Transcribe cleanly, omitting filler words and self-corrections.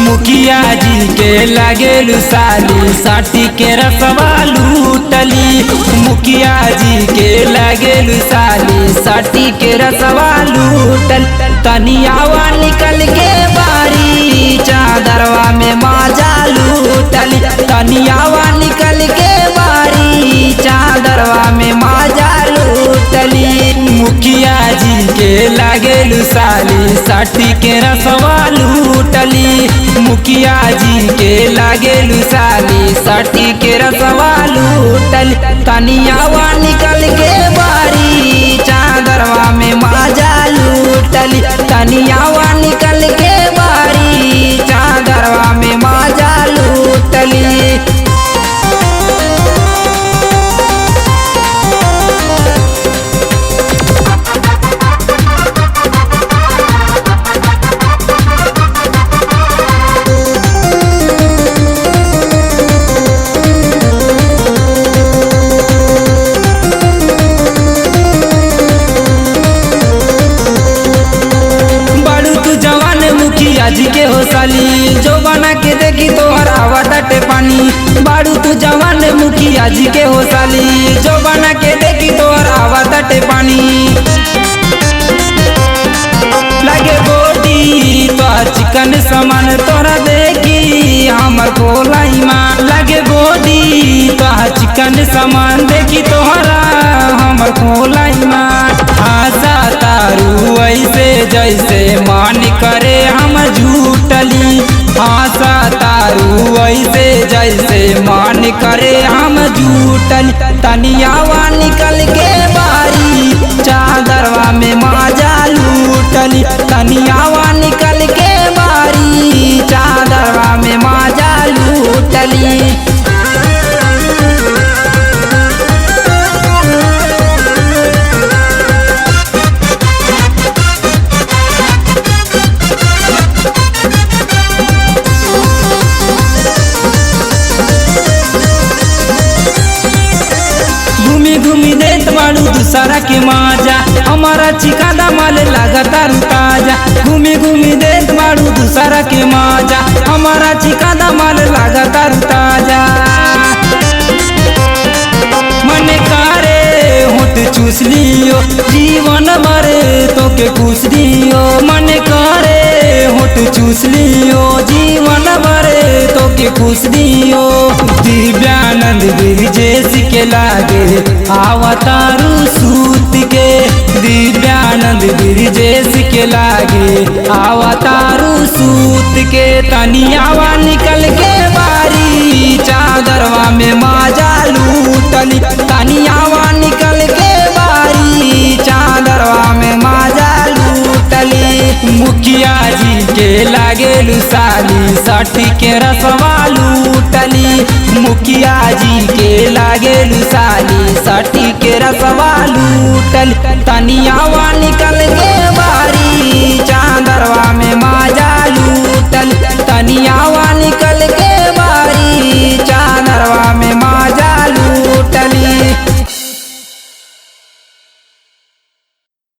मुखिया जी के लागेलु साली साटी के रसवा लूटली। मुखिया जी के लागेलु साली साटी के रसवा लूटल। तनियावा निकल के बारी चादरवा में माजा लूटली। तनियावा निकल के बारी चादरवा में माजा लूटली। मुखिया जी के लागेलु साली साटी के रसवा लूटली। मुखिया जी के लागेलु साली साटी के रसवा लूटली। तनियावा निकल के बारी चादरवा में माजा लूटली। तनियावा निकल के बारी चादरवा में माजा लूटली। मुखिया जी के हो साली जो बना के देखी तोहर आवा तटे पानी। बाड़ू तू जवान मुखिया जी के हो साली जो बना के देखी तोहर आवा तटे पानी। लगे बोटी तो चिकन समान तोरा देखी हमर खोला ईमान। लगे बोटी तो चिकन समान देखी तोहरा हमर खोला ईमान। आशा तारू ऐसे जैसे मान करे हम झूठली। आशा तारू ऐसे जैसे मान करे हम झूठली। तनियावा निकल के बारी चादरवा में माजा लूटली। तनियावा निकल के बारी चादरवा में माजा लूटली। घूमी देत बाड़ू दूसरा के माजा हमारा चिकादा माल लागता ताजा। घूमी देत बाड़ू दूसरा के माजा हमारा चिकादा माल लागता ताजा। मन करे होठ चूस लियो जीवन मरे तो के खुश दियो। मन करे होठ चूस लियो जीवन मरे तो के खुश दियो। दिव्यानंद ब्रिजेश के लागे आवतारू सूत के। दिव्यानंद ब्रिजेश के लागे आवतारू सूत के। तनियावा निकल के बारी चादरवा में माजा लूटली। तनियावा निकल के बारी चादरवा में माजा लूटली। मुखिया जी के लागेलु साली साटी के रसवा लूटली। मुखिया जी के लागेलु साली साटी के रसवा लूटली। तनियावा निकल के बारी चादरवा में